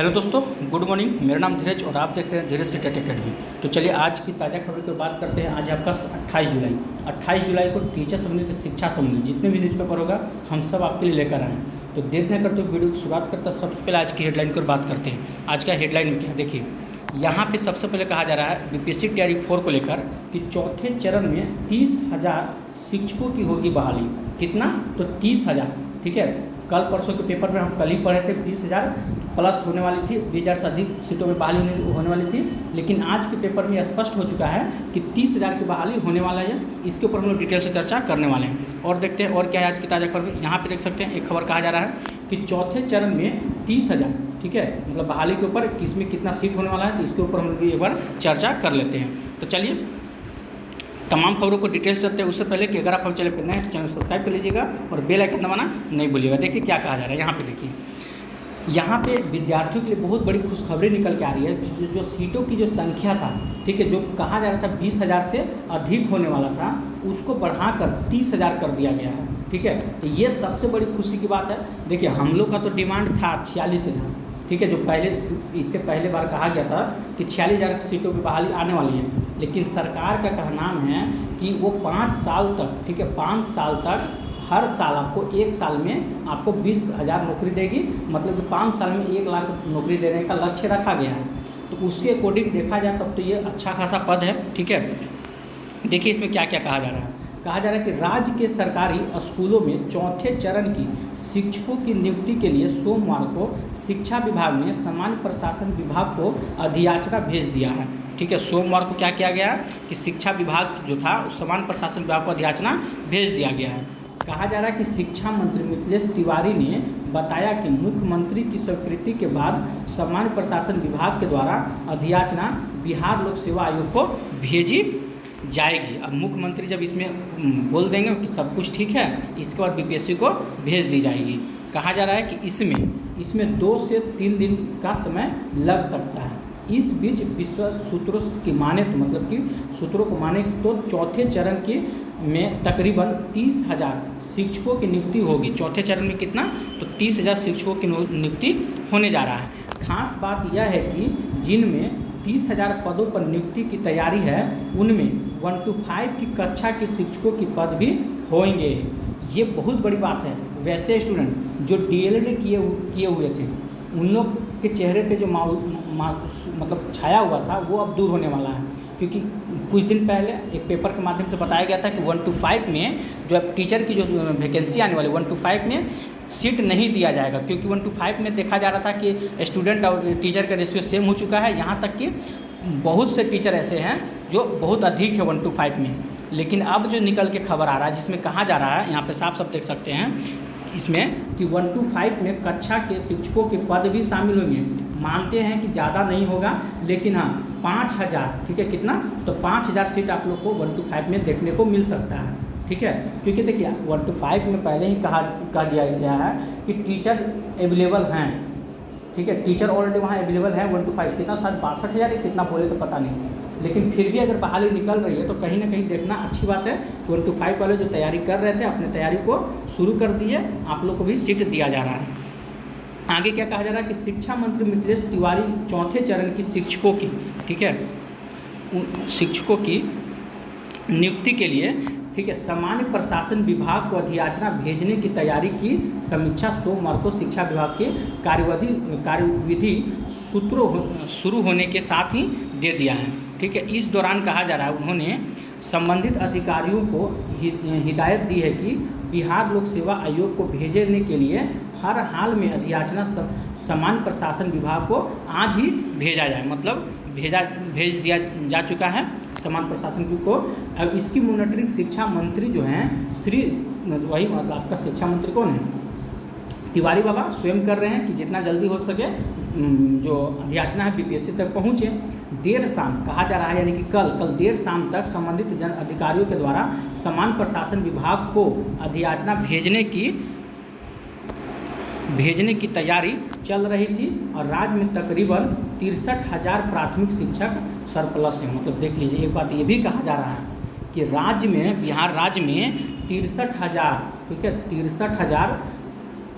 Hello दोस्तों, good morning. मेरा नाम धीरज और आप देख रहे हैं धीरज से टेट अकेडमी। तो चलिए आज की ताज़ा खबर की बात करते हैं। आज आपका 28 जुलाई को टीचर संबंधित शिक्षा संबंधित जितने भी न्यूज़पेपर होगा हम सब आपके लिए लेकर आए हैं। तो देर न करते वीडियो की शुरुआत करते हैं। सबसे पहले आज की हेडलाइन की बात करते हैं। आज का हेडलाइन में क्या देखिए, यहाँ पे सबसे पहले कहा जा रहा है बीपीएससी तैयारी 4 को लेकर कि चौथे चरण में 30,000 शिक्षकों की होगी बहाली। कितना? तो 30,000। ठीक है, कल परसों के पेपर में हम कल ही पढ़े थे 20,000 प्लस होने वाली थी, 20,000 से अधिक सीटों में बहाली होने वाली थी। लेकिन आज के पेपर में स्पष्ट हो चुका है कि 30,000 की बहाली होने वाला है। इसके ऊपर हम लोग डिटेल से चर्चा करने वाले हैं और देखते हैं और क्या है आज की ताज़ा खबर। यहाँ पे देख सकते हैं एक खबर कहा जा रहा है कि चौथे चरण में 30,000, ठीक है, मतलब बहाली के ऊपर किसमें कितना सीट होने वाला है, तो इसके ऊपर हम लोग एक बार चर्चा कर लेते हैं। तो चलिए तमाम खबरों को डिटेल्स चलते हैं। उससे पहले कि अगर आप हम चैनल पर नए हैं तो चैनल सब्सक्राइब कर लीजिएगा और बेल आइकन दबाना नहीं भूलिएगा। देखिए क्या कहा जा रहा है। यहाँ पे देखिए, यहाँ पे विद्यार्थियों के लिए बहुत बड़ी खुशखबरी निकल के आ रही है। जो सीटों की जो संख्या था, ठीक है, जो कहा जा रहा था 20,000 से अधिक होने वाला था, उसको बढ़ाकर 30,000 कर दिया गया है। ठीक है, तो ये सबसे बड़ी खुशी की बात है। देखिए हम लोग का तो डिमांड था 46,000, ठीक है, जो पहले इससे पहले बार कहा गया था कि 46,000 सीटों की बहाली आने वाली है। लेकिन सरकार का कहना है कि वो 5 साल तक, ठीक है, 5 साल तक हर साल आपको 1 साल में आपको 20,000 नौकरी देगी। मतलब कि 5 साल में 1 लाख नौकरी देने का लक्ष्य रखा गया है। तो उसके अकॉर्डिंग देखा जाए तब तो ये अच्छा खासा पद है। ठीक है, देखिए इसमें क्या क्या कहा जा रहा है। कहा जा रहा है कि राज्य के सरकारी स्कूलों में चौथे चरण की शिक्षकों की नियुक्ति के लिए सोमवार को शिक्षा विभाग ने सामान्य प्रशासन विभाग को अधियाचना भेज दिया है। ठीक है, सोमवार को क्या किया गया कि शिक्षा विभाग जो था सामान्य प्रशासन विभाग को अधियाचना भेज दिया गया है। कहा जा रहा है कि शिक्षा मंत्री मिथिलेश तिवारी ने बताया कि मुख्यमंत्री की स्वीकृति के बाद सामान्य प्रशासन विभाग के द्वारा अधियाचना बिहार लोक सेवा आयोग को भेजी जाएगी। अब मुख्यमंत्री जब इसमें बोल देंगे कि सब कुछ ठीक है, इसके बाद बीपीएससी को भेज दी जाएगी। कहा जा रहा है कि इसमें 2 से 3 दिन का समय लग सकता है। इस बीच विश्व सूत्रों की माने तो मतलब कि सूत्रों को माने तो चौथे चरण के में तकरीबन 30,000 शिक्षकों की नियुक्ति होगी। चौथे चरण में कितना? तो 30,000 शिक्षकों की नियुक्ति होने जा रहा है। खास बात यह है कि जिनमें 30,000 पदों पर नियुक्ति की तैयारी है, उनमें 1 to 5 की कक्षा के शिक्षकों की पद भी होंगे। ये बहुत बड़ी बात है। वैसे स्टूडेंट जो डीएलएड किए हुए थे, उन लोग के चेहरे पे जो मतलब छाया हुआ था वो अब दूर होने वाला है। क्योंकि कुछ दिन पहले एक पेपर के माध्यम से बताया गया था कि 1 to 5 में जो टीचर की जो वैकेंसी आने वाली 1 to 5 में सीट नहीं दिया जाएगा। क्योंकि 1 to 5 में देखा जा रहा था कि स्टूडेंट और टीचर का रेशियो सेम हो चुका है। यहाँ तक कि बहुत से टीचर ऐसे हैं जो बहुत अधिक है 1 to 5 में। लेकिन अब जो निकल के खबर आ रहा है जिसमें कहा जा रहा है, यहाँ पे साफ साफ देख सकते हैं इसमें कि 1 to 5 में कक्षा के शिक्षकों के पद भी शामिल होंगे। मानते हैं कि ज़्यादा नहीं होगा, लेकिन हाँ 5,000, ठीक है, कितना? तो 5,000 सीट आप लोग को 1 to 5 में देखने को मिल सकता है। ठीक है, क्योंकि देखिए 1 to 5 में पहले ही कह दिया गया है कि टीचर अवेलेबल हैं। ठीक है, टीचर ऑलरेडी वहाँ अवेलेबल है 1 to 5। कितना? शायद 62,000 या कितना बोले तो पता नहीं। लेकिन फिर भी अगर बहाली निकल रही है तो कहीं ना कहीं देखना अच्छी बात है। 1 to 5 वाले जो तैयारी कर रहे थे अपने तैयारी को शुरू कर दिए, आप लोग को भी सीट दिया जा रहा है। आगे क्या कहा जा रहा है कि शिक्षा मंत्री मिथिलेश तिवारी चौथे चरण की शिक्षकों की, ठीक है, शिक्षकों की नियुक्ति के लिए, ठीक है, सामान्य प्रशासन विभाग को अधियाचना भेजने की तैयारी की समीक्षा सोमवार को शिक्षा विभाग के कार्यविधि शुरू होने के साथ ही दे दिया है। ठीक है, इस दौरान कहा जा रहा है उन्होंने संबंधित अधिकारियों को हिदायत दी है कि बिहार लोक सेवा आयोग को भेजने के लिए हर हाल में अधियाचना सामान्य प्रशासन विभाग को आज ही भेजा जाए। मतलब भेज दिया जा चुका है सामान्य प्रशासन को। अब इसकी मॉनिटरिंग शिक्षा मंत्री जो हैं वही मतलब आपका शिक्षा मंत्री कौन है? तिवारी बाबा स्वयं कर रहे हैं कि जितना जल्दी हो सके जो अधियाचना है बीपीएससी तक पहुँचे। देर शाम कहा जा रहा है, यानी कि कल देर शाम तक संबंधित जन अधिकारियों के द्वारा सामान्य प्रशासन विभाग को अधियाचना भेजने की तैयारी चल रही थी। और राज्य में तकरीबन 63,000 प्राथमिक शिक्षक सरप्लस हैं। मतलब देख लीजिए, एक बात ये भी कहा जा रहा है कि राज्य में, बिहार राज्य में 63,000, ठीक है, 63,000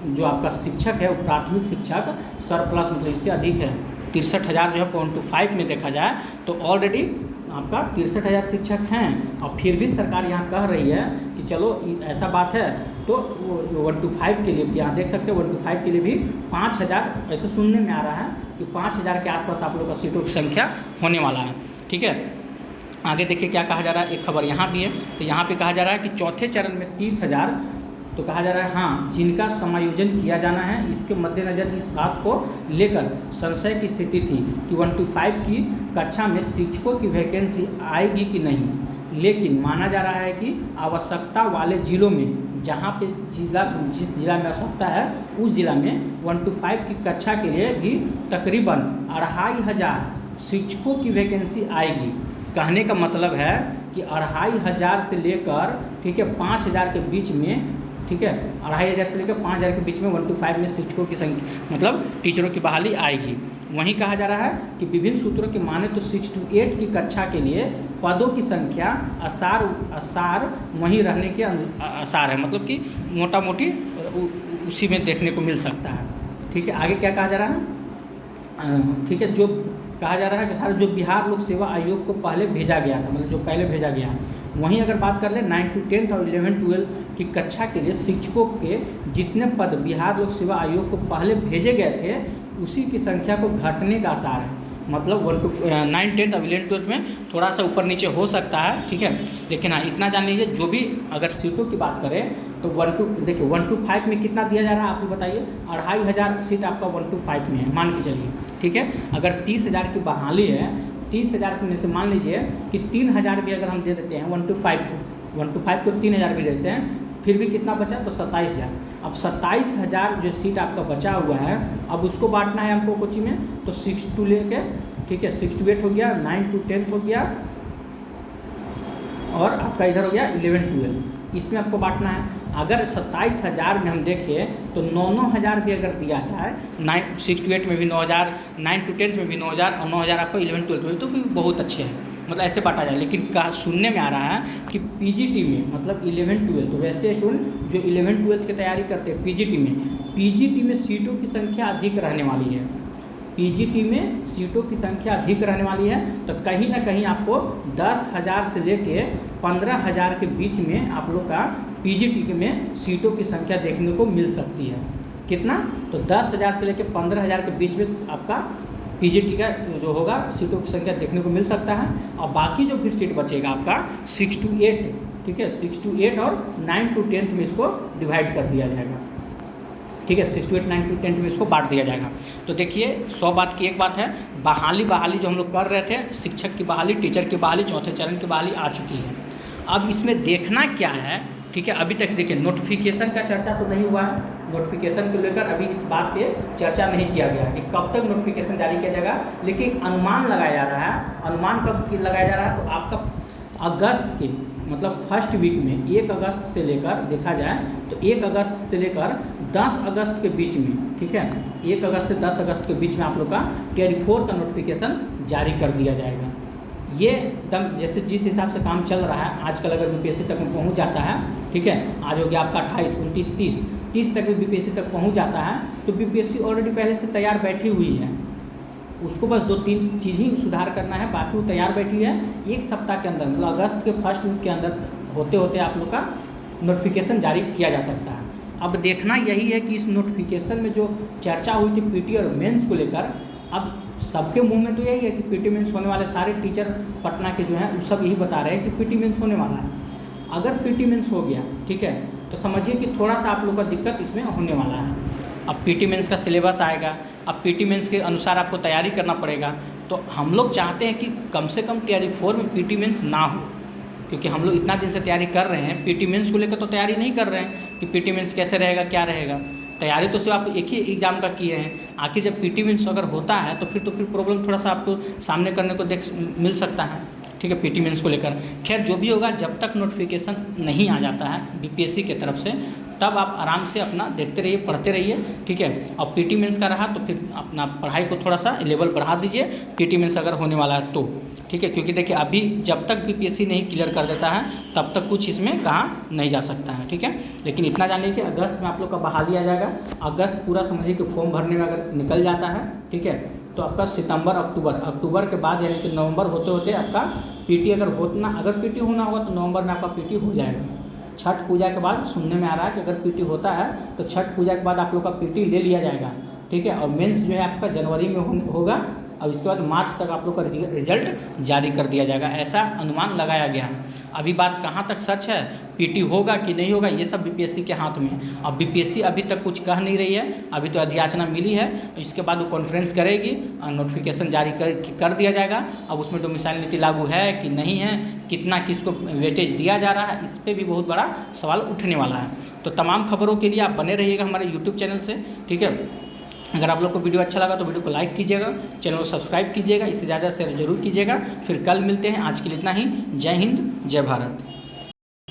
जो आपका शिक्षक है वो प्राथमिक शिक्षक सरप्लस मतलब इससे अधिक है, 63,000 जो है 0.5 में देखा जाए तो ऑलरेडी आपका 63,000 शिक्षक हैं, और फिर भी सरकार यहाँ कह रही है कि चलो ऐसा बात है तो 125 के लिए यहाँ देख सकते हैं 125 के लिए भी 5,000 ऐसे सुनने में आ रहा है कि 5,000 के आसपास आप लोग का सीटों की संख्या होने वाला है। ठीक है, आगे देखिए क्या कहा जा रहा है, एक खबर यहाँ भी है, तो यहाँ पे कहा जा रहा है कि चौथे चरण में 30,000, तो कहा जा रहा है हाँ जिनका समायोजन किया जाना है, इसके मद्देनज़र इस बात को लेकर संशय की स्थिति थी कि 125 की कक्षा में शिक्षकों की वैकेंसी आएगी कि नहीं, लेकिन माना जा रहा है कि आवश्यकता वाले जिलों में जहाँ पे जिस जिला में आवश्यकता है उस जिला में 125 की कक्षा के लिए भी तकरीबन 2,500 शिक्षकों की वैकेंसी आएगी। कहने का मतलब है कि 2,500 से लेकर ठीक है 5,000 के बीच में, ठीक है 2,500 से लेकर 5,000 के बीच में 125 में शिक्षकों की संख्या मतलब टीचरों की बहाली आएगी। वहीं कहा जा रहा है कि विभिन्न सूत्रों के माने तो 6 to 8 की कक्षा के लिए पदों की संख्या आसार वहीं रहने के आसार है, मतलब कि मोटा मोटी उसी में देखने को मिल सकता है। ठीक है, आगे क्या कहा जा रहा है, ठीक है जो कहा जा रहा है कि सारे जो बिहार लोक सेवा आयोग को पहले भेजा गया था, मतलब जो पहले भेजा गया है, वहीं अगर बात कर ले 9 to 10 और 11 12 की कक्षा के लिए शिक्षकों के जितने पद बिहार लोक सेवा आयोग को पहले भेजे गए थे उसी की संख्या को घटने का आसार है, मतलब 9, 10 और 11 12 में थोड़ा सा ऊपर नीचे हो सकता है। ठीक है, लेकिन हाँ इतना जान लीजिए जो भी अगर सीटों की बात करें तो 125 में कितना दिया जा रहा है आप बताइए, 2,500 सीट आपका 125 में है मान के चलिए। ठीक है, अगर 30,000 की बहाली है, 30,000 में से मान लीजिए कि 3,000 भी अगर हम दे देते हैं 125 को 3,000 भी देते हैं, फिर भी कितना बचा तो 27,000। अब 27,000 जो सीट आपका बचा हुआ है अब उसको बांटना है हमको कोची में, तो 6 to लेके ठीक है 6 to 8 हो गया, 9 to 10 हो गया और आपका इधर हो गया 11 12, इसमें आपको बांटना है। अगर 27,000 में हम देखें तो 9,000 भी अगर दिया जाए, 6 to 8 में भी 9,000, 9 to 10 में भी 9,000 और 9,000 आपको 11 12 में, तो भी बहुत अच्छे हैं, मतलब ऐसे बांटा जाए। लेकिन सुनने में आ रहा है कि पीजीटी में मतलब 11 12, तो वैसे स्टूडेंट जो 11 12 की तैयारी करते हैं पीजीटी में सीटों की संख्या अधिक रहने वाली है, पीजीटी में सीटों की संख्या अधिक रहने वाली है, तो कहीं ना कहीं आपको 10,000 से लेके 15,000 के बीच में आप लोग का पीजीटी में सीटों की संख्या देखने को मिल सकती है। कितना तो 10,000 से लेके 15,000 के बीच में आपका पीजीटी का जो होगा सीटों की संख्या देखने को मिल सकता है। और बाकी जो फिर सीट बचेगा आपका 6 to 8, ठीक है 6 to 8 और 9 to 10 में इसको डिवाइड कर दिया जाएगा। ठीक है 6 to 8, 9 to 10 में इसको बांट दिया जाएगा। तो देखिए 100 बात की एक बात है, बहाली जो हम लोग कर रहे थे, शिक्षक की बहाली, टीचर की बहाली, चौथे चरण की बहाली आ चुकी है। अब इसमें देखना क्या है, ठीक है अभी तक देखिए नोटिफिकेशन का चर्चा तो नहीं हुआ है, नोटिफिकेशन को लेकर अभी इस बात पे चर्चा नहीं किया गया कि कब तक नोटिफिकेशन जारी किया जाएगा, लेकिन अनुमान लगाया जा रहा है। अनुमान कब लगाया जा रहा है तो आपका अगस्त के मतलब फर्स्ट वीक में 1 अगस्त से लेकर देखा जाए तो 1 अगस्त से लेकर 10 अगस्त के बीच में, ठीक है 1 अगस्त से 10 अगस्त के बीच में आप लोग का टियर 4 का नोटिफिकेशन जारी कर दिया जाएगा। ये एकदम जैसे जिस हिसाब से काम चल रहा है आजकल, अगर बीपीएससी तक में पहुंच जाता है, ठीक है आज हो गया आपका 28, 29, 30 तक भी बीपीएससी तक पहुंच जाता है तो बीपीएससी ऑलरेडी पहले से तैयार बैठी हुई है, उसको बस 2-3 चीज़ ही सुधार करना है, बाकी वो तैयार बैठी है। 1 सप्ताह के अंदर मतलब अगस्त के फर्स्ट वीक के अंदर होते होते आप लोग का नोटिफिकेशन जारी किया जा सकता है। अब देखना यही है कि इस नोटिफिकेशन में जो चर्चा हुई थी पीटी और मेंस को लेकर, अब सबके मुंह में तो यही है कि पीटी मेंस होने वाले, सारे टीचर पटना के जो हैं वो सब यही बता रहे हैं कि पीटी मेंस होने वाला है। अगर पीटी मेंस हो गया ठीक है तो समझिए कि थोड़ा सा आप लोग का दिक्कत इसमें होने वाला है। अब पीटी मेंस का सिलेबस आएगा, अब पीटी मेंस के अनुसार आपको तैयारी करना पड़ेगा, तो हम लोग चाहते हैं कि कम से कम टियर 4 में पीटी मेंस ना हो, क्योंकि हम लोग इतना दिन से तैयारी कर रहे हैं, पीटी मेंस को लेकर तो तैयारी नहीं कर रहे हैं कि पीटी मेंस कैसे रहेगा क्या रहेगा। तैयारी तो सिर्फ आप एक ही एग्ज़ाम का किए हैं, आखिर जब पीटी मेंस अगर होता है तो फिर प्रॉब्लम थोड़ा सा आपको सामने करने को मिल सकता है। ठीक है, पीटी मेंस को लेकर। खैर जो भी होगा, जब तक नोटिफिकेशन नहीं आ जाता है बीपीएससी की तरफ से, तब आप आराम से अपना देखते रहिए, पढ़ते रहिए, ठीक है। और पीटी मेंस का रहा तो फिर अपना पढ़ाई को थोड़ा सा लेवल बढ़ा दीजिए, पीटी मेंस अगर होने वाला है तो, ठीक है। क्योंकि देखिए अभी जब तक बीपीएससी नहीं क्लियर कर देता है तब तक कुछ इसमें कहा नहीं जा सकता है, ठीक है। लेकिन इतना जानिए कि अगस्त में आप लोग का बहाली आ जाएगा। अगस्त पूरा समझिए कि फॉर्म भरने में अगर निकल जाता है, ठीक है, तो आपका सितंबर अक्टूबर के बाद यानी कि नवंबर होते होते आपका पीटी अगर पीटी होना होगा तो नवंबर में आपका पीटी हो जाएगा। छठ पूजा के बाद सुनने में आ रहा है कि अगर पीटी होता है तो छठ पूजा के बाद आप लोग का पीटी ले लिया जाएगा, ठीक है। और मेंस जो है आपका जनवरी में होगा और इसके बाद मार्च तक आप लोग का रिजल्ट जारी कर दिया जाएगा, ऐसा अनुमान लगाया गया है। अभी बात कहाँ तक सच है, पीटी होगा कि नहीं होगा, ये सब बीपीएससी के हाथ में है। अब बीपीएससी अभी तक कुछ कह नहीं रही है, अभी तो अधियाचना मिली है, इसके बाद वो कॉन्फ्रेंस करेगी और नोटिफिकेशन जारी कर दिया जाएगा। अब उसमें डोमिसाइल नीति लागू है कि नहीं है, कितना किसको वेटेज दिया जा रहा है, इस पर भी बहुत बड़ा सवाल उठने वाला है। तो तमाम खबरों के लिए आप बने रहिएगा हमारे यूट्यूब चैनल से, ठीक है। अगर आप लोग को वीडियो अच्छा लगा तो वीडियो को लाइक कीजिएगा, चैनल को सब्सक्राइब कीजिएगा, इसे ज़्यादा शेयर जरूर कीजिएगा। फिर कल मिलते हैं, आज के लिए इतना ही। जय हिंद, जय भारत।